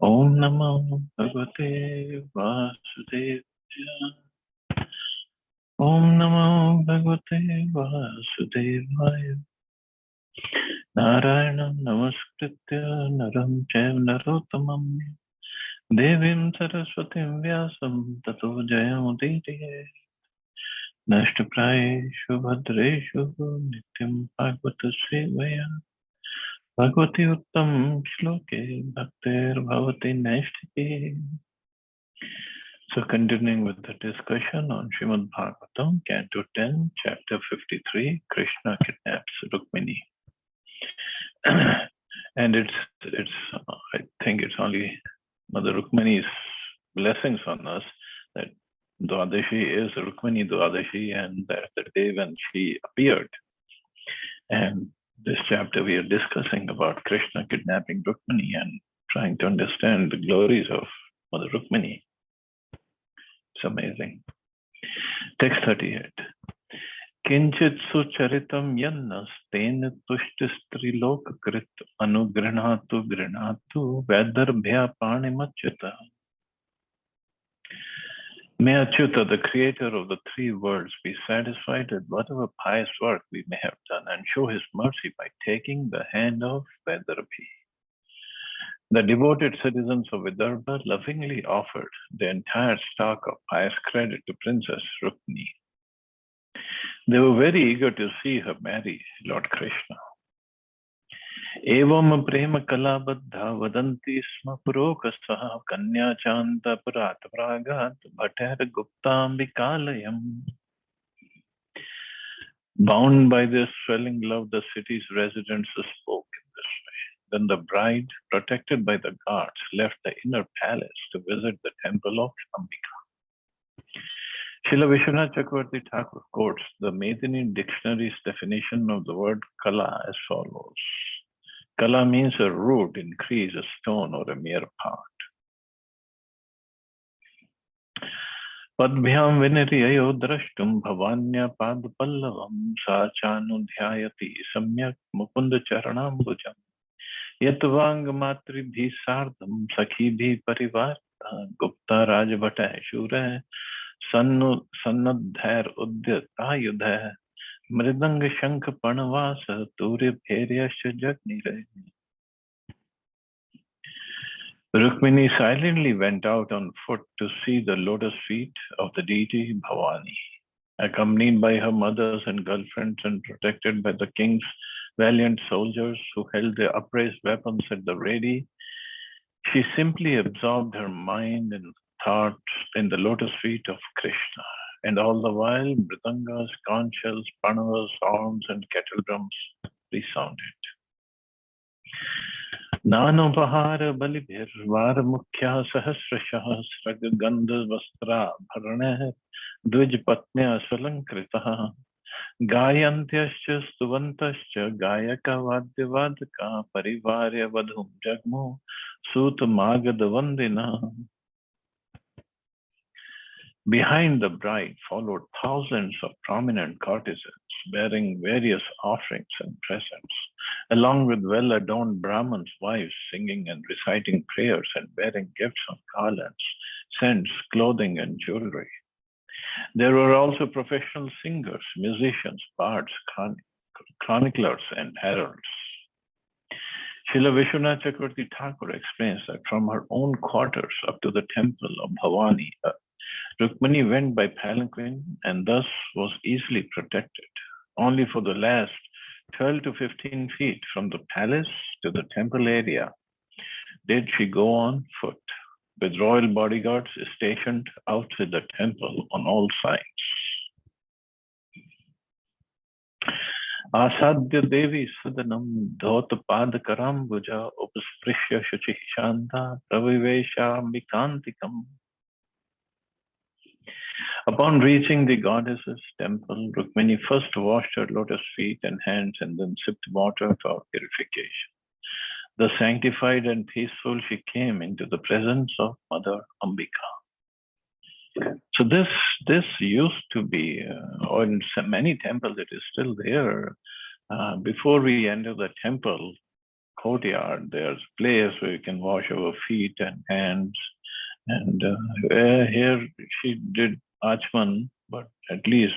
Om Namo Bhagavate Vasudevaya. Om Namo Bhagavate Vasudevaya. Narayana Namaskritya Naram Chaiv Narottamam Devim Saraswatim Vyasam Tato Jayamudite Nashtaprayeshu Bhadreshu Nityam Bhagavata Sevaya Bhagavati Uttam Shloke Bhaktir Bhavati Naishtike. So continuing with the discussion on Srimad Bhagavatam, Canto 10, Chapter 53, Krishna kidnaps Rukmini. And I think it's only Mother Rukmini's blessings on us that Dwadashi is Rukmini Dwadashi, and that's the day when she appeared. And this chapter we are discussing about Krishna kidnapping Rukmini and trying to understand the glories of Mother Rukmini. It's amazing. Text 38. Kinchit sucharitam yannas ten tushtistriloka anugrinatu grinatu vedarbhya panimachyuta. May Achyuta, the creator of the three worlds, be satisfied with whatever pious work we may have done and show his mercy by taking the hand of Vedarbhi. The devoted citizens of Vidarbha lovingly offered the entire stock of pious credit to Princess Rukmini. They were very eager to see her marry Lord Krishna. Evam prema kalabadha vadanti sma purokasaha kanya chanta purat pragat bhatter guptambikalayam. Bound by this swelling love, the city's residents spoke in this way. Then the bride, protected by the guards, left the inner palace to visit the temple of Ambika. Srila Vishwanath Chakravarti Thakur quotes the Medini dictionary's definition of the word kala as follows. Kala means a root, increase, a stone, or a mere part. Padbhyam viniriyayo drashtum bhavanya padpallavam sa chanudhyayati samyak mukunda charanambujam. Yatvang matribhi sardham sakhibhi parivarta gupta rajbhata shure sannadhair udyatayudha mridanga shank panavasa turya bhairyash jagnire. Rukmini silently went out on foot to see the lotus feet of the deity Bhavani. Accompanied by her mothers and girlfriends and protected by the king's valiant soldiers who held their upraised weapons at the ready, she simply absorbed her mind and thoughts in the lotus feet of Krishna. And all the while, mridangas, conch shells, panavas, horns, and kettle drums resounded. Nanopahara balibhir varmukhya sahasrashah sragagandha vastra bharaneh dvijpatnya svalankritaha gayantyascha stuvantascha gayaka vadyavadaka parivarya vadhum jagmo sut magadavandina. Behind the bride followed thousands of prominent courtesans bearing various offerings and presents, along with well-adorned Brahmins' wives singing and reciting prayers and bearing gifts of garlands, scents, clothing, and jewelry. There were also professional singers, musicians, bards, chroniclers, and heralds. Srila Vishwanath Chakravarti Thakur explains that from her own quarters up to the temple of Bhavani, Rukmini went by palanquin and thus was easily protected. Only for the last 12 to 15 feet from the palace to the temple area did she go on foot, with royal bodyguards stationed outside the temple on all sides. Asadya Devi Sadanam Dhota Padakarambuja Upasprishya Shuchi Shanta Pravivesha Mikantikam. Upon reaching the goddess's temple, Rukmini first washed her lotus feet and hands and then sipped water for purification. Thus sanctified and peaceful, she came into the presence of Mother Ambika. So this used to be, or in many temples it is still there. Before we enter the temple, courtyard. There's a place where you can wash our feet and hands. And here she did Achman, but at least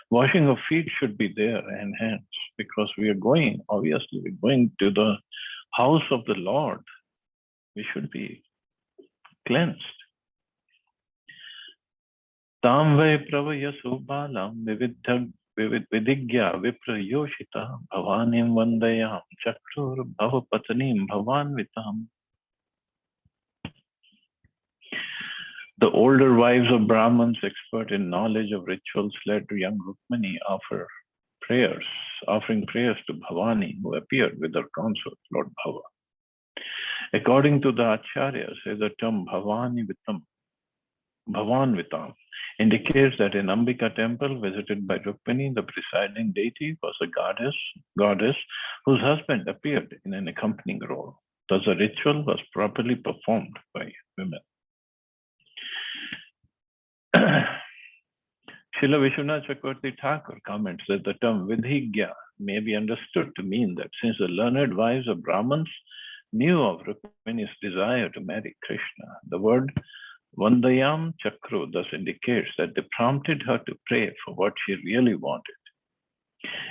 washing of feet should be there and hands, because we are going, obviously, we're going to the house of the Lord. We should be cleansed. Tam vai pravayasu balam vidigya viprayoshita bhavanim vandayam chakrur bhavapatanim bhavanvitam. The older wives of Brahmins, expert in knowledge of rituals, led to young Rukmini offering prayers to Bhavani, who appeared with her consort, Lord Bhava. According to the Acharyas, the term Bhavanvitam indicates that in Ambika temple visited by Rukmini, the presiding deity was a goddess whose husband appeared in an accompanying role. Thus, the ritual was properly performed by women. Srila Vishwanath Chakravarti Thakur comments that the term Vidhigya may be understood to mean that since the learned wives of Brahmins knew of Rukmini's desire to marry Krishna, the word Vandayam Chakru thus indicates that they prompted her to pray for what she really wanted.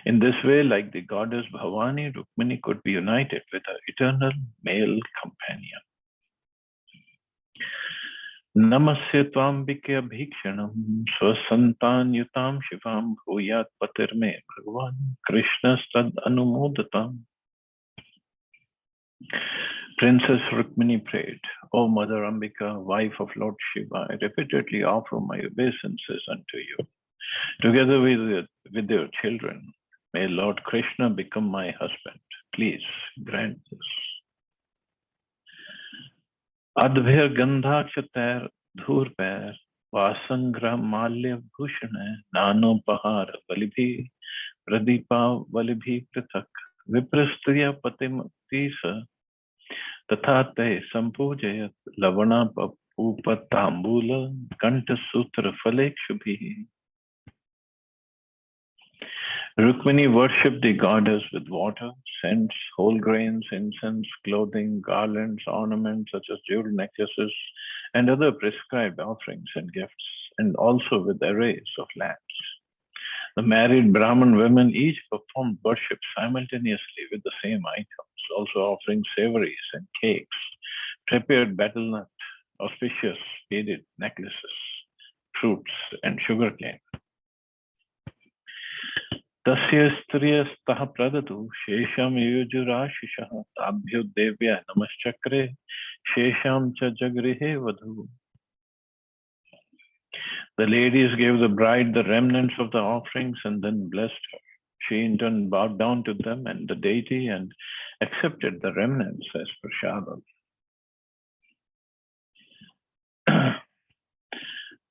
In this way, like the goddess Bhavani, Rukmini could be united with her eternal male companion. Namasya Tvambike Abhikshanam Swasantan Yutam Shivam Bhuyat Patirme Bhagavan Krishna Stad Anumodatam. Princess Rukmini prayed, O Mother Ambika, wife of Lord Shiva, I repeatedly offer my obeisances unto you. Together with your children, may Lord Krishna become my husband. Please grant this. Adbhir Gandhakshater Dhurper Vasangra Malya Bhushane Nano Pahar Valibhi Pradipa Valibhi Prithak Viprastriya Patimatisa Tathate Sampujayat Lavana Upatambula Kanta Sutra Falekshubhi. Rukmini worshipped the goddess with water, scents, whole grains, incense, clothing, garlands, ornaments such as jeweled necklaces, and other prescribed offerings and gifts, and also with arrays of lamps. The married Brahmin women each performed worship simultaneously with the same items, also offering savories and cakes, prepared battle nut, auspicious beaded necklaces, fruits, and sugarcane. Tasya striyastah pradatu shesham yujurashishah tabhyo devya namaschakre shesham cha jagrihe vadhu. The ladies gave the bride the remnants of the offerings and then blessed her. She in turn bowed down to them and the deity and accepted the remnants as prasadam.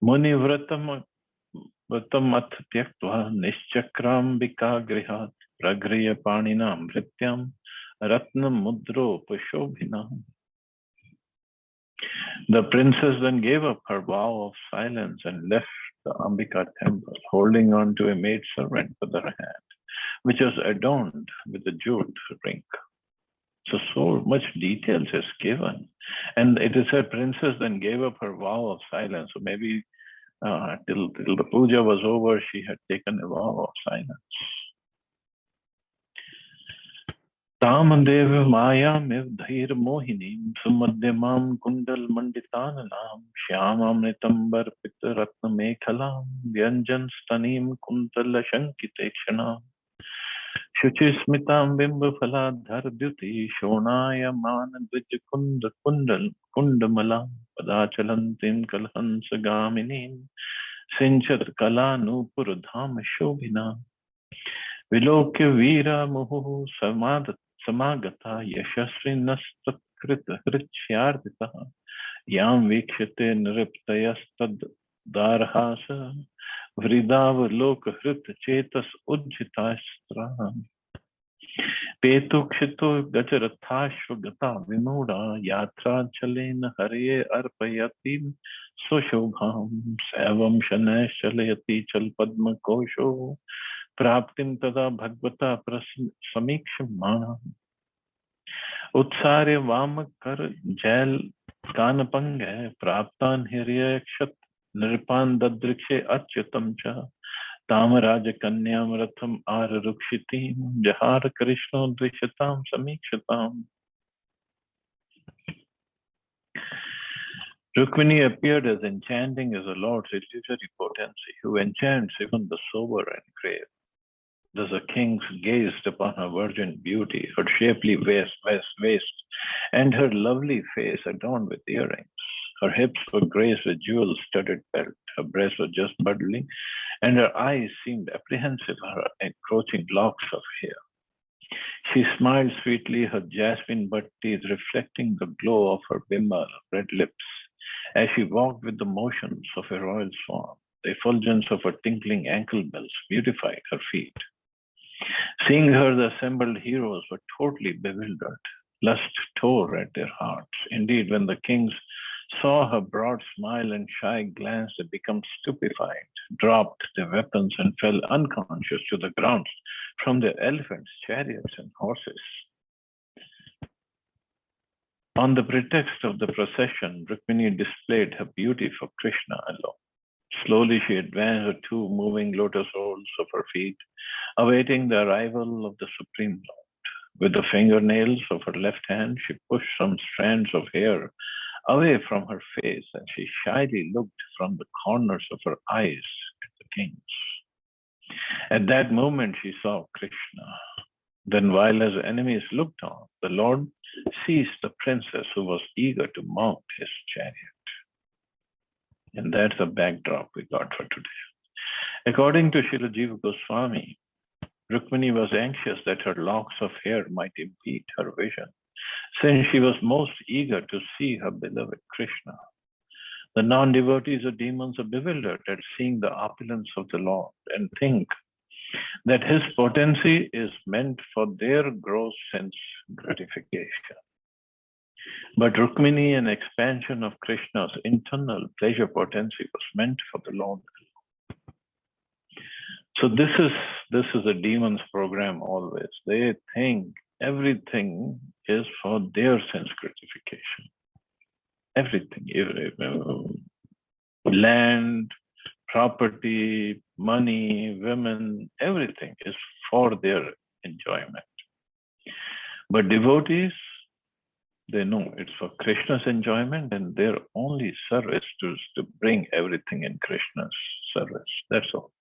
Muni vratam Vatamat Tyaktva Nischakram Bika Grihat Pragriya Paninam Vrityam Ratnam Mudro Pashobhinam. The princess then gave up her vow of silence and left the Ambika temple, holding on to a maid servant with her hand, which was adorned with a jeweled ring. So much details is given. And it is said princess then gave up her vow of silence. So maybe till the puja was over, she had taken a vow of silence. Tamadev Mayam Evdhair Mohinim Sumadyamam Kundal Manditananam Shyamam Nitambar Pitaratna Mekhalam Vyanjan Stanim Kuntala Shankitekshanam Shuchismitam Bimba Faladhar Dyuti Shonaya Manadvij Kundamalam Padachalantin Kalhansa Gaminim Sinchat Kala Nupur Dham Shobhina Vilokya Vira Muhu Samagata Yashasvi Nastakrita Hrityardita Yam Vikshate Nriptayastad Darhasa Vridav Loka Hrit Chetas Ujjitastra Petukshito Gajarathashva Gata Vimuda Yatra Chalena Hare Arpayatim Soshobham Savam Shanesh Chalayati Chal Padma Kosho Praptim Tada Bhagavata Samiksham. Utsarya Vamakar Jail Kanapanga Praptan Hiryakshat Nirpan Dadrikshe Achyutam Cha Tamaraja Kanyamratham Ararukshitim Jahar Krishna Drishatam Samikshatam. Rukmini appeared as enchanting as the Lord's illusory potency, who enchants even the sober and grave. Thus the kings gazed upon her virgin beauty, her shapely waist, and her lovely face adorned with earrings. Her hips were graced with jewel-studded belt, her breasts were just bubbling, and her eyes seemed apprehensive of her encroaching locks of hair. She smiled sweetly, her jasmine bud teeth reflecting the glow of her bimal red lips, as she walked with the motions of a royal swan. The effulgence of her tinkling ankle bells beautified her feet. Seeing her, the assembled heroes were totally bewildered. Lust tore at their hearts. Indeed, when the kings saw her broad smile and shy glance, they became stupefied, dropped their weapons, and fell unconscious to the ground from their elephants, chariots, and horses. On the pretext of the procession, Rukmini displayed her beauty for Krishna alone. Slowly she advanced her two moving lotus rolls of her feet, awaiting the arrival of the Supreme Lord. With the fingernails of her left hand, she pushed some strands of hair away from her face, and she shyly looked from the corners of her eyes at the kings. At that moment, she saw Krishna. Then, while his enemies looked on, the Lord seized the princess who was eager to mount his chariot. And that's the backdrop we got for today. According to Srila Jiva Goswami, Rukmini was anxious that her locks of hair might impede her vision, since she was most eager to see her beloved Krishna. The non-devotees or demons are bewildered at seeing the opulence of the Lord and think that his potency is meant for their gross sense gratification. But Rukmini, an expansion of Krishna's internal pleasure potency, was meant for the Lord. So this is a demon's program always. They think everything is for their sense gratification. Everything, land, property, money, women, everything is for their enjoyment. But devotees, they know it's for Krishna's enjoyment, and their only service is to bring everything in Krishna's service. That's all.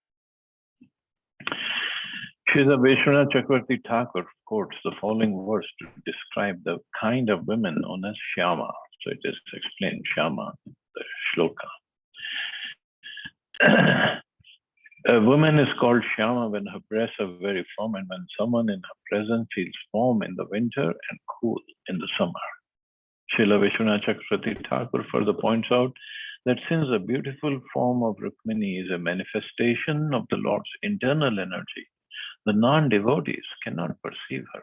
Srila Vishwanath Chakravarti Thakur quotes the following verse to describe the kind of women known as Shyama. So it is explained Shyama, the shloka. A woman is called Shyama when her breasts are very firm and when someone in her presence feels warm in the winter and cool in the summer. Srila Vishwanath Chakravarti Thakur further points out that since the beautiful form of Rukmini is a manifestation of the Lord's internal energy, the non-devotees cannot perceive her.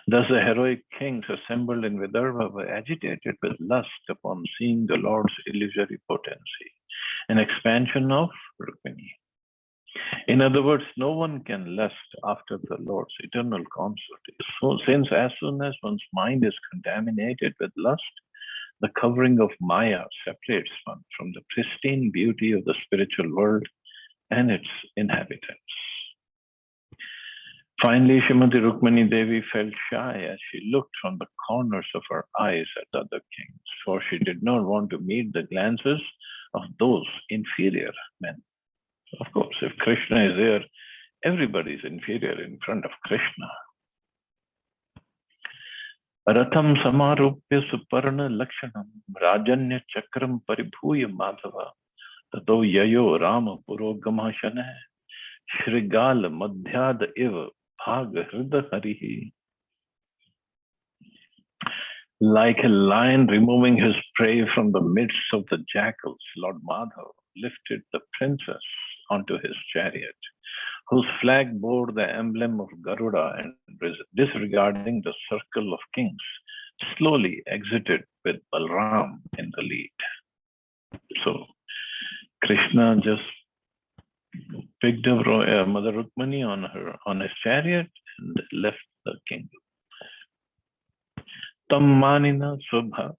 Thus the heroic kings assembled in Vidarbha were agitated with lust upon seeing the Lord's illusory potency, an expansion of Rukmini. In other words, no one can lust after the Lord's eternal consort. So, since as soon as one's mind is contaminated with lust, the covering of Maya separates one from the pristine beauty of the spiritual world and its inhabitants. Finally, Srimati Rukmini Devi felt shy as she looked from the corners of her eyes at the other kings, for she did not want to meet the glances of those inferior men. Of course, if Krishna is there, everybody is inferior in front of Krishna. Ratham samarupya suparna lakshanam rajanya chakram paribhuya madhava tato yayo rama purogama shana shrigal madhyad iv bhag hrida harihi. Like a lion removing his prey from the midst of the jackals, Lord Madhav lifted the princess onto his chariot, whose flag bore the emblem of Garuda, and disregarding the circle of kings, slowly exited with Balram in the lead. So Krishna just picked up Mother Rukmini on his chariot and left the kingdom. Tammanina Subha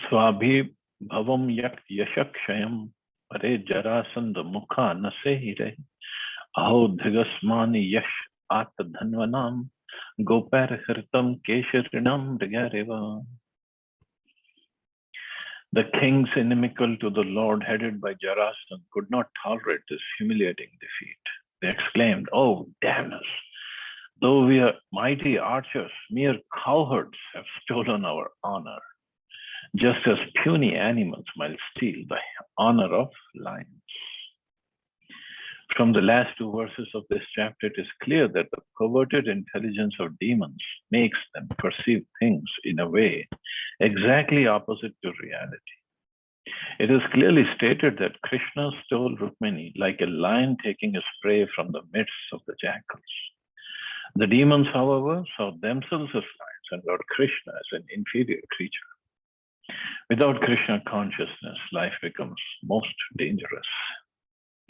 Swabhibhavam Yashakshayam Pare Jarasandha Mukha Nasehire Aho Dhigasmani Yash Atadhanvanam Gopar Hirtam Kesharinam Rigareva. The kings inimical to the Lord, headed by Jarasandha, could not tolerate this humiliating defeat. They exclaimed, "Oh, damn us! Though we are mighty archers, mere cowherds have stolen our honor, just as puny animals might steal the honor of lions." From the last two verses of this chapter, it is clear that the perverted intelligence of demons makes them perceive things in a way exactly opposite to reality. It is clearly stated that Krishna stole Rukmini like a lion taking his prey from the midst of the jackals. The demons, however, saw themselves as lions and Lord Krishna as an inferior creature. Without Krishna consciousness, life becomes most dangerous.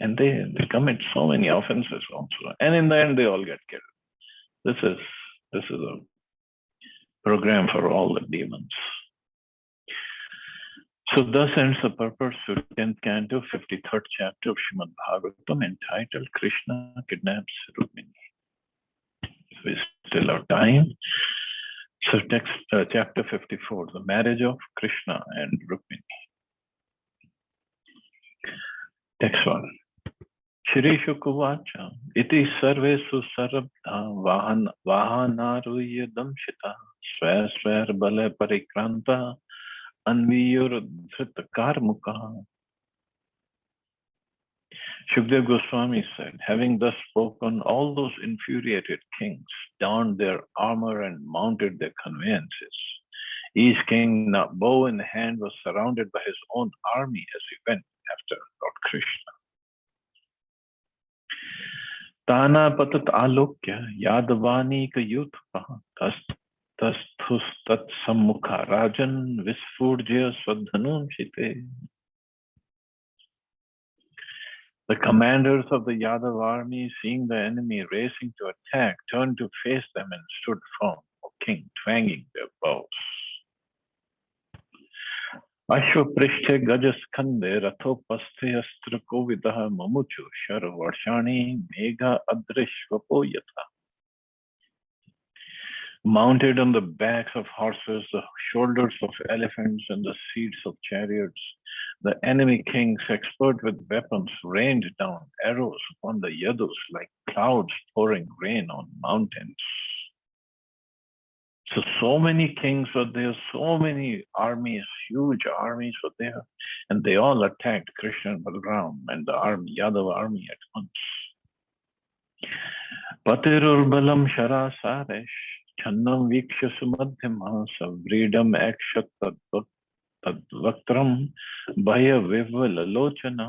And they commit so many offenses also. And in the end, they all get killed. This is a program for all the demons. So thus ends the purpose of 10th canto, 53rd chapter of Srimad Bhagavatam, entitled Krishna Kidnaps Rukmini. So we still have time. So text, chapter 54, the marriage of Krishna and Rukmini. Text 1. Shri Shukuvacha iti sarvesu sarabdha vahanaruya damshita sver sver bale parikranta anviyur dhrita karmuka. Shukdev Goswami said, having thus spoken, all those infuriated kings donned their armor and mounted their conveyances. Each king, now bow in hand, was surrounded by his own army as he went after Lord Krishna. Tana patat alokya yadavani ka yutha tasthus tat sammukha rajan visfurjya swadhanun shite. The commanders of the Yadav army, seeing the enemy racing to attack, turned to face them and stood firm, O king, twanging their bows. Ashwaprishte gajaskande rathopaste astra kovidaha mamuchu sharvarshani mega adrishvapoyata. Mounted on the backs of horses, the shoulders of elephants, and the seats of chariots, the enemy kings, expert with weapons, rained down arrows upon the Yadus like clouds pouring rain on mountains. So many kings were there, so many armies, huge armies were there, and they all attacked Krishna and Balaram and the army, Yadav army at once. Patirur balam sharasaresh channam viksha sumadhyama savridam akshat tadvaktram bhaya vivvala lochana.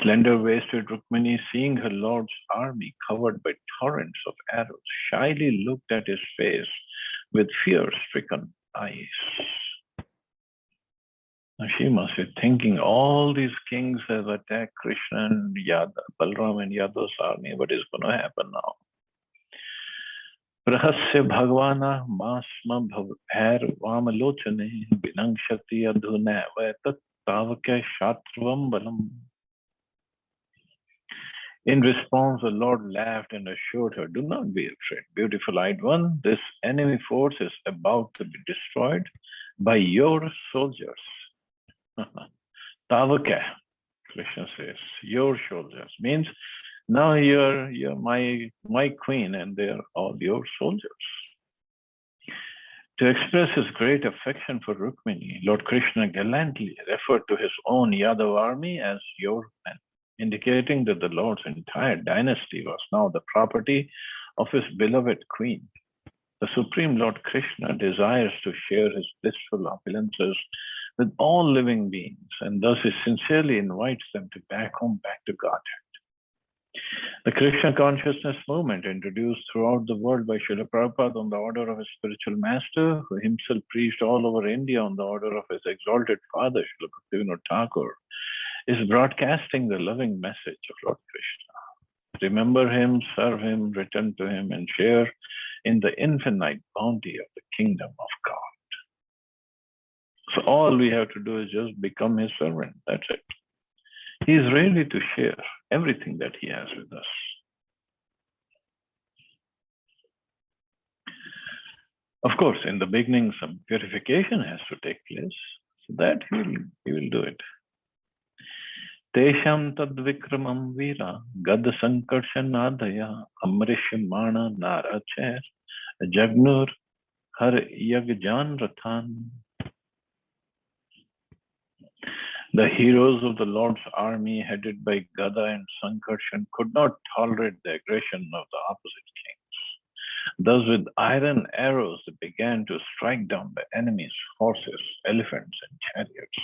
Slender-waisted Rukmini, seeing her lord's army covered by torrents of arrows, shyly looked at his face with fear-stricken eyes. Now she must be thinking, all these kings have attacked Krishna and Balaram and Yadav's army. What is going to happen now? Prahasya bhagavana masma bhair vamalochane vinangshati adhuna vetat tavake shatravam balam. In response, the Lord laughed and assured her, do not be afraid, beautiful-eyed one. This enemy force is about to be destroyed by your soldiers. Tavaka, Krishna says, your soldiers. Means now you're my queen and they're all your soldiers. To express his great affection for Rukmini, Lord Krishna gallantly referred to his own Yadav army as your men, indicating that the Lord's entire dynasty was now the property of his beloved queen. The Supreme Lord Krishna desires to share his blissful opulences with all living beings, and thus he sincerely invites them to back home, back to Godhead. The Krishna consciousness movement, introduced throughout the world by Srila Prabhupada on the order of his spiritual master, who himself preached all over India on the order of his exalted father, Srila Bhaktivinoda Thakur, is broadcasting the loving message of Lord Krishna. Remember him, serve him, return to him, and share in the infinite bounty of the kingdom of God. So all we have to do is just become his servant. That's it. He is ready to share everything that he has with us. Of course, in the beginning, some purification has to take place. So that he will do it. Tesham tadvikramam vira gad sankarshanadaya amrishmana naracher jagnur har yagjan rathan. The heroes of the Lord's army, headed by Gada and Sankarshan, could not tolerate the aggression of the opposite kings. Thus, with iron arrows, they began to strike down the enemy's horses, elephants, and chariots.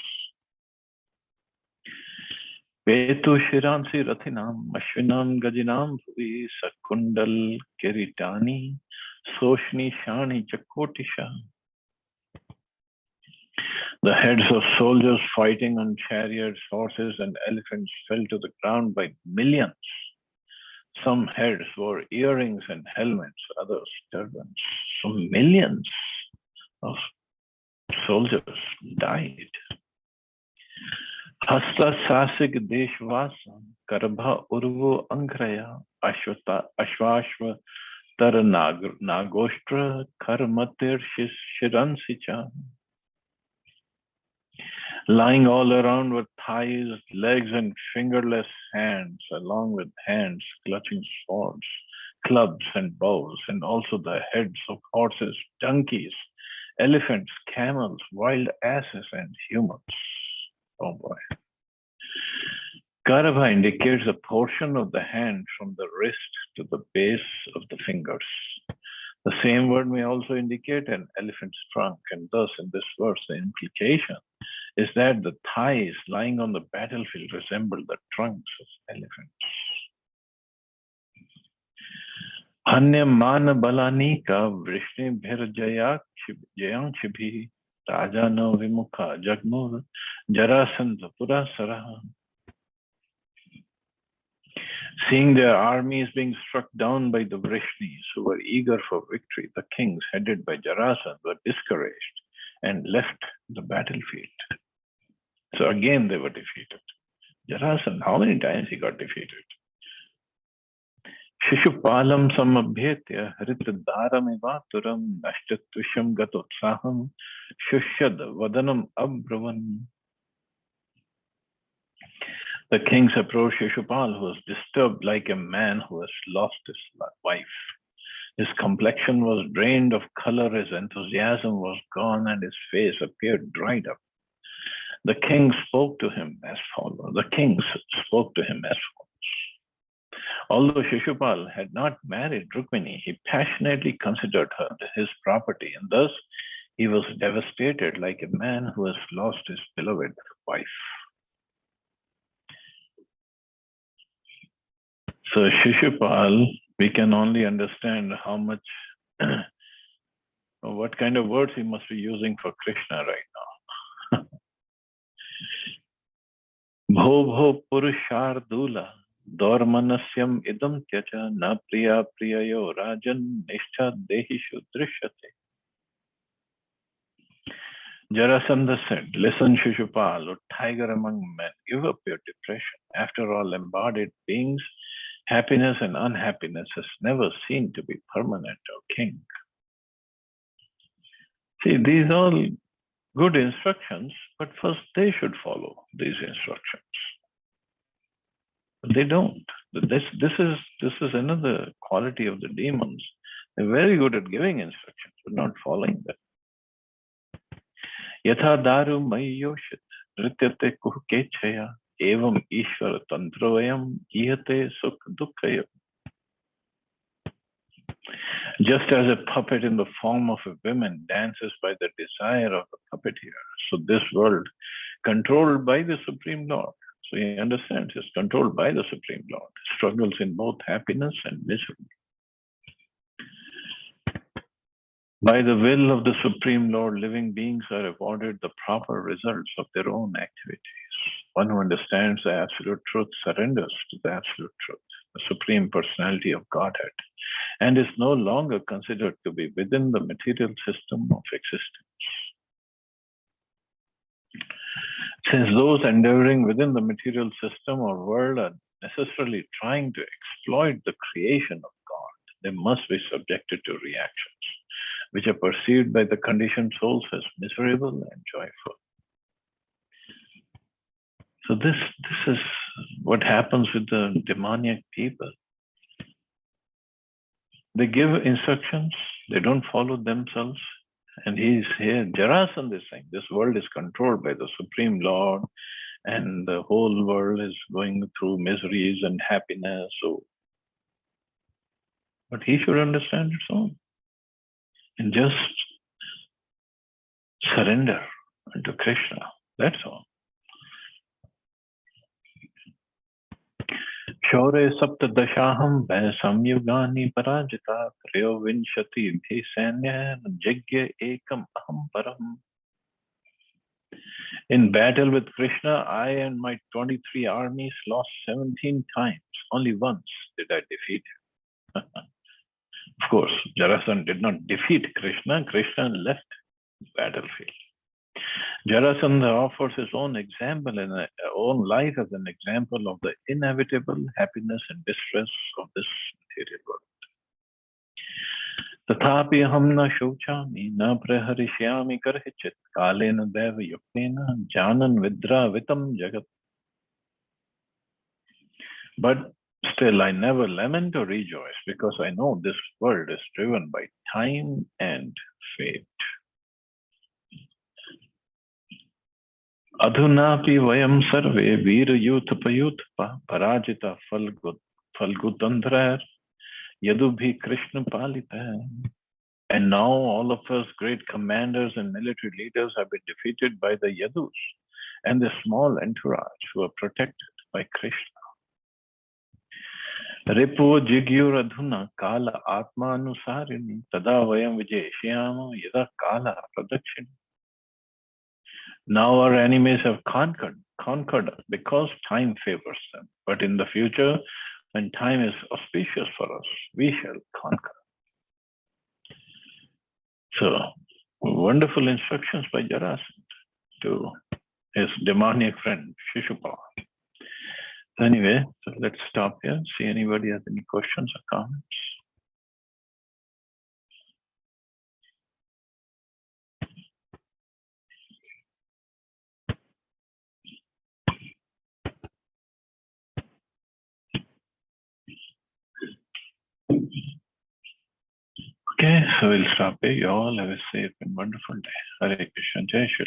Petu Shiransi Rathinam, Ashvinam Gajinam Bhuvi, Sakundal Kiritani, Soshni Shani Chakotisha. The heads of soldiers fighting on chariots, horses, and elephants fell to the ground by millions. Some heads wore earrings and helmets, others turbans. So millions of soldiers died. Hasta Sasik Deshvasa, Karabha Urvu Angraya, Ashvashva Tara Nagostra, Karmatir Shiransicha. Lying all around were thighs, legs, and fingerless hands, along with hands clutching swords, clubs, and bows, and also the heads of horses, donkeys, elephants, camels, wild asses, and humans. Oh boy. Karabha indicates a portion of the hand from the wrist to the base of the fingers. The same word may also indicate an elephant's trunk, and thus in this verse the implication is that the thighs lying on the battlefield resemble the trunks of elephants. Hanyamana balanika vrishni bhir jayanchibhi rajana vimukha jagmur jarasandha purasaraha. Seeing their armies being struck down by the Vrishnis, who were eager for victory, the kings headed by Jarasandha were discouraged and left the battlefield. So again they were defeated. Jarasandha, how many times he got defeated? Shishupalam samabhyetya haritadaram ivaturam nashtattusham gatotsaham shushad vadanam abbravan. The kings approached Shishupal, who was disturbed like a man who has lost his wife. His complexion was drained of color, his enthusiasm was gone, and his face appeared dried up. The king spoke to him as follows. Although Shishupal had not married Rukmini, he passionately considered her his property, and thus he was devastated like a man who has lost his beloved wife. So Shishupal, we can only understand how much, what kind of words he must be using for Krishna right now. Bho Purushardula, Dormanasyam idam tyacha, na priya priyayo rajan nishtha dehishu drishyate. Jarasandha said, listen Shishupal, O tiger among men, give up your depression. After all, embodied beings, happiness and unhappiness has never seemed to be permanent, O king. See, these are all good instructions, but first they should follow these instructions. But they don't. This is another quality of the demons. They're very good at giving instructions, but not following them. Yatha daru mayyoshit rityate kuhkechaya evam ishvara tantroyam ihate sukh dukkaya. Just as a puppet in the form of a woman dances by the desire of the puppeteer, so this world, controlled by the Supreme Lord, so he understands it's controlled by the Supreme Lord, struggles in both happiness and misery. By the will of the Supreme Lord, living beings are afforded the proper results of their own activities. One who understands the absolute truth surrenders to the absolute truth. the Supreme Personality of Godhead, and is no longer considered to be within the material system of existence. Since those endeavoring within the material system or world are necessarily trying to exploit the creation of God, they must be subjected to reactions, which are perceived by the conditioned souls as miserable and joyful. So this is what happens with the demoniac people. They give instructions, they don't follow themselves. And he's here, Jarasandha is saying, this world is controlled by the Supreme Lord, and the whole world is going through miseries and happiness. So, but he should understand its own and just surrender to Krishna. That's all. Shaure saptadashaham samyugani parajita trayo vinshati bhisanya jagya ekam aham param. In battle with Krishna, I and my 23 armies lost 17 times. Only once did I defeat him. Of course, Jarasandha did not defeat Krishna. Krishna left the battlefield. Jarasandha offers his own example and own life as an example of the inevitable happiness and distress of this material world. Tathapi aham na shochami na praharishyami karhichit kalena deva yuktena janan vidra vitam jagat. But still I never lament or rejoice because I know this world is driven by time and fate. Adhunapi vayam sarve veera yutapa parajita falgutandrar yadubhi Krishna palita. And now all of us great commanders and military leaders have been defeated by the Yadus and the small entourage who are protected by Krishna. Ripu jigyur adhuna kala atma anusarini tada vayam vijayashyama yada kala pradakshini. Now our enemies have conquered because time favors them. But in the future, when time is auspicious for us, we shall conquer. So, wonderful instructions by Jarasandha to his demoniac friend, Shishupal. So anyway, so let's stop here. See anybody has any questions or comments? Okay, so we'll stop here. You all have a safe and wonderful day. Hare Krishna. Jai Shri